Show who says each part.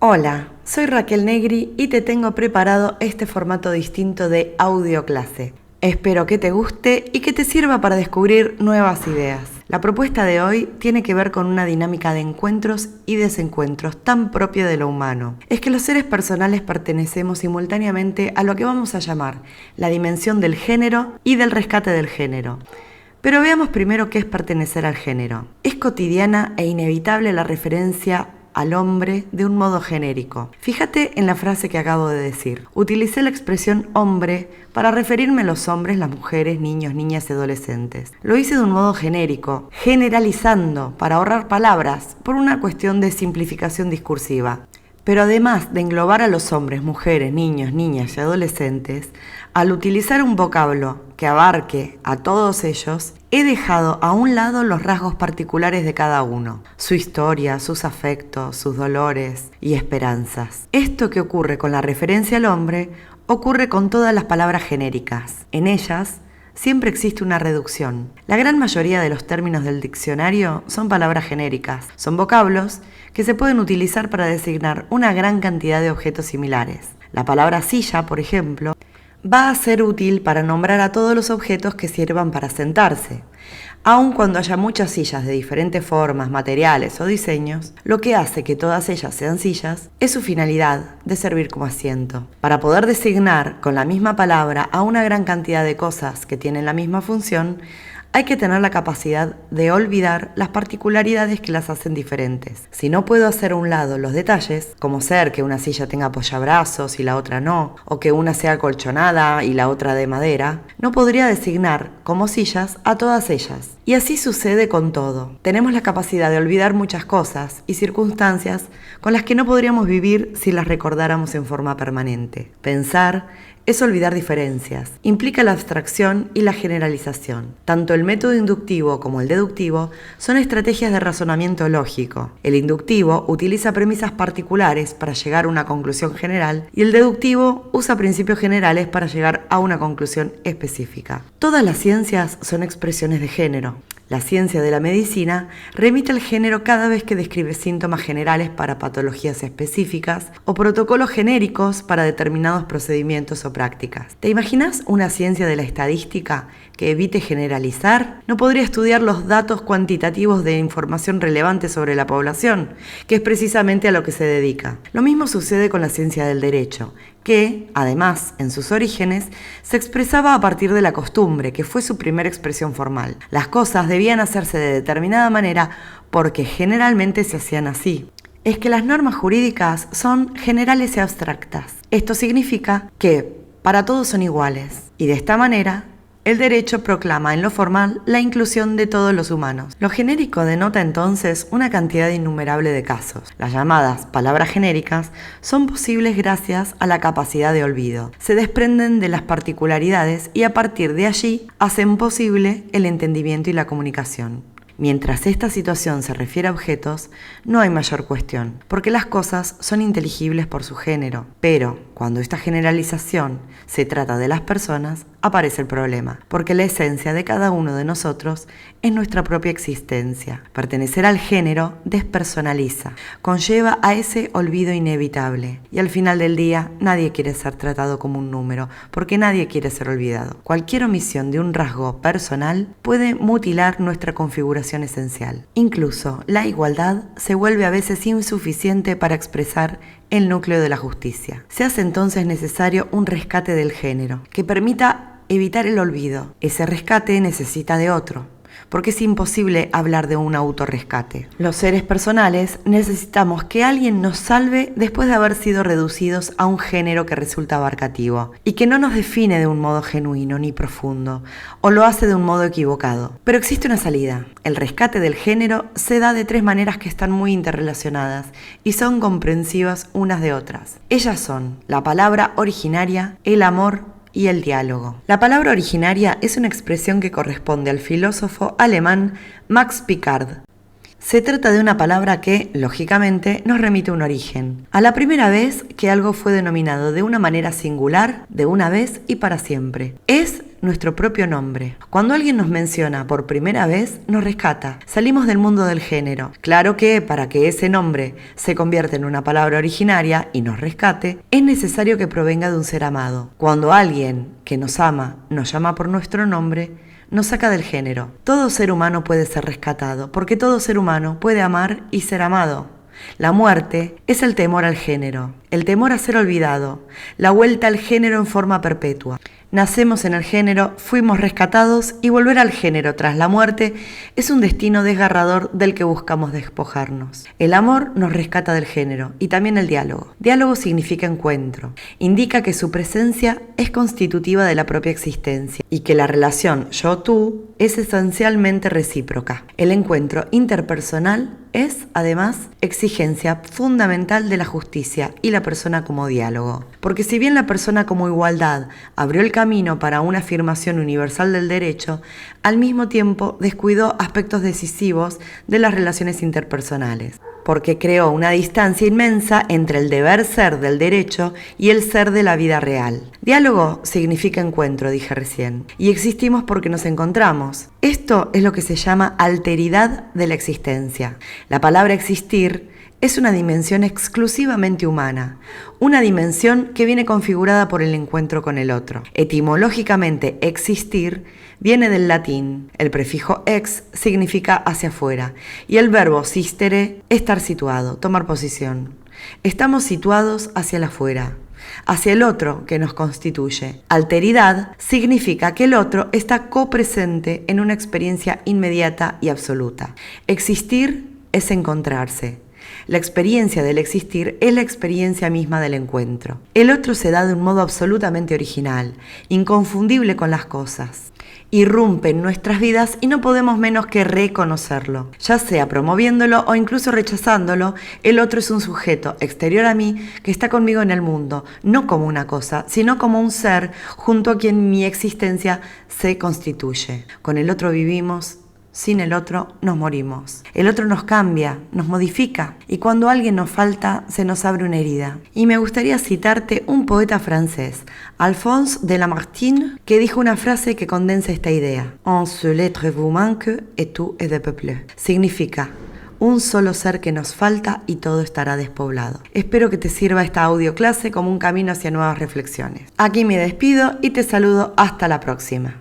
Speaker 1: Hola, soy Raquel Negri y te tengo preparado este formato distinto de audio clase. Espero que te guste y que te sirva para descubrir nuevas ideas. La propuesta de hoy tiene que ver con una dinámica de encuentros y desencuentros tan propia de lo humano. Es que los seres personales pertenecemos simultáneamente a lo que vamos a llamar la dimensión del género y del rescate del género. Pero veamos primero qué es pertenecer al género. Es cotidiana e inevitable la referencia al hombre de un modo genérico. Fíjate en la frase que acabo de decir. Utilicé la expresión hombre para referirme a los hombres, las mujeres, niños, niñas y adolescentes. Lo hice de un modo genérico, generalizando para ahorrar palabras por una cuestión de simplificación discursiva. Pero además de englobar a los hombres, mujeres, niños, niñas y adolescentes, al utilizar un vocablo que abarque a todos ellos, he dejado a un lado los rasgos particulares de cada uno, su historia, sus afectos, sus dolores y esperanzas. Esto que ocurre con la referencia al hombre, ocurre con todas las palabras genéricas. En ellas, siempre existe una reducción. La gran mayoría de los términos del diccionario son palabras genéricas, son vocablos que se pueden utilizar para designar una gran cantidad de objetos similares. La palabra silla, por ejemplo, va a ser útil para nombrar a todos los objetos que sirvan para sentarse. Aun cuando haya muchas sillas de diferentes formas, materiales o diseños, lo que hace que todas ellas sean sillas es su finalidad de servir como asiento. Para poder designar con la misma palabra a una gran cantidad de cosas que tienen la misma función, hay que tener la capacidad de olvidar las particularidades que las hacen diferentes. Si no puedo hacer a un lado los detalles, como ser que una silla tenga apoyabrazos y la otra no, o que una sea acolchonada y la otra de madera, no podría designar como sillas a todas ellas. Y así sucede con todo. Tenemos la capacidad de olvidar muchas cosas y circunstancias con las que no podríamos vivir si las recordáramos en forma permanente. Pensar es olvidar diferencias, implica la abstracción y la generalización. Tanto el método inductivo como el deductivo son estrategias de razonamiento lógico. El inductivo utiliza premisas particulares para llegar a una conclusión general y el deductivo usa principios generales para llegar a una conclusión específica. Todas las ciencias son expresiones de género. La ciencia de la medicina remite al género cada vez que describe síntomas generales para patologías específicas o protocolos genéricos para determinados procedimientos o prácticas. ¿Te imaginas una ciencia de la estadística que evite generalizar? No podría estudiar los datos cuantitativos de información relevante sobre la población, que es precisamente a lo que se dedica. Lo mismo sucede con la ciencia del derecho, que, además, en sus orígenes, se expresaba a partir de la costumbre, que fue su primera expresión formal. Las cosas debían hacerse de determinada manera porque generalmente se hacían así. Es que las normas jurídicas son generales y abstractas. Esto significa que para todos son iguales, y de esta manera, el derecho proclama en lo formal la inclusión de todos los humanos. Lo genérico denota entonces una cantidad innumerable de casos. Las llamadas palabras genéricas son posibles gracias a la capacidad de olvido. Se desprenden de las particularidades y a partir de allí hacen posible el entendimiento y la comunicación. Mientras esta situación se refiere a objetos, no hay mayor cuestión, porque las cosas son inteligibles por su género. Pero, cuando esta generalización se trata de las personas, aparece el problema, porque la esencia de cada uno de nosotros es nuestra propia existencia. Pertenecer al género despersonaliza, conlleva a ese olvido inevitable, y al final del día nadie quiere ser tratado como un número, porque nadie quiere ser olvidado. Cualquier omisión de un rasgo personal puede mutilar nuestra configuración esencial. Incluso la igualdad se vuelve a veces insuficiente para expresar el núcleo de la justicia. Se hace entonces necesario un rescate del género, que permita evitar el olvido. Ese rescate necesita de otro, porque es imposible hablar de un autorrescate. Los seres personales necesitamos que alguien nos salve después de haber sido reducidos a un género que resulta abarcativo y que no nos define de un modo genuino ni profundo, o lo hace de un modo equivocado. Pero existe una salida. El rescate del género se da de tres maneras que están muy interrelacionadas y son comprensivas unas de otras. Ellas son la palabra originaria, el amor y el diálogo. La palabra originaria es una expresión que corresponde al filósofo alemán Max Picard. Se trata de una palabra que, lógicamente, nos remite a un origen, a la primera vez que algo fue denominado de una manera singular, de una vez y para siempre. Es nuestro propio nombre. Cuando alguien nos menciona por primera vez, nos rescata. Salimos del mundo del género. Claro que para que ese nombre se convierta en una palabra originaria y nos rescate, es necesario que provenga de un ser amado. Cuando alguien que nos ama nos llama por nuestro nombre, nos saca del género. Todo ser humano puede ser rescatado, porque todo ser humano puede amar y ser amado. La muerte es el temor al género, el temor a ser olvidado, la vuelta al género en forma perpetua. Nacemos en el género, fuimos rescatados y volver al género tras la muerte es un destino desgarrador del que buscamos despojarnos. El amor nos rescata del género y también el diálogo. Diálogo significa encuentro, indica que su presencia es constitutiva de la propia existencia y que la relación yo-tú es esencialmente recíproca. El encuentro interpersonal es, además, exigencia fundamental de la justicia y la persona como diálogo. Porque si bien la persona como igualdad abrió el camino para una afirmación universal del derecho, al mismo tiempo descuidó aspectos decisivos de las relaciones interpersonales, porque creó una distancia inmensa entre el deber ser del derecho y el ser de la vida real. Diálogo significa encuentro, dije recién, y existimos porque nos encontramos. Esto es lo que se llama alteridad de la existencia. La palabra existir es una dimensión exclusivamente humana, una dimensión que viene configurada por el encuentro con el otro. Etimológicamente, existir viene del latín. El prefijo ex significa hacia afuera y el verbo sistere, estar situado, tomar posición. Estamos situados hacia el afuera, hacia el otro que nos constituye. Alteridad significa que el otro está copresente en una experiencia inmediata y absoluta. Existir es encontrarse. La experiencia del existir es la experiencia misma del encuentro. El otro se da de un modo absolutamente original, inconfundible con las cosas. Irrumpe en nuestras vidas y no podemos menos que reconocerlo. Ya sea promoviéndolo o incluso rechazándolo, el otro es un sujeto exterior a mí que está conmigo en el mundo, no como una cosa, sino como un ser junto a quien mi existencia se constituye. Con el otro vivimos. Sin el otro nos morimos. El otro nos cambia, nos modifica y cuando alguien nos falta se nos abre una herida. Y me gustaría citarte un poeta francés, Alphonse de Lamartine, que dijo una frase que condensa esta idea. Un seul être vous manque et tout est dépeuplé. Significa, un solo ser que nos falta y todo estará despoblado. Espero que te sirva esta audioclase como un camino hacia nuevas reflexiones. Aquí me despido y te saludo hasta la próxima.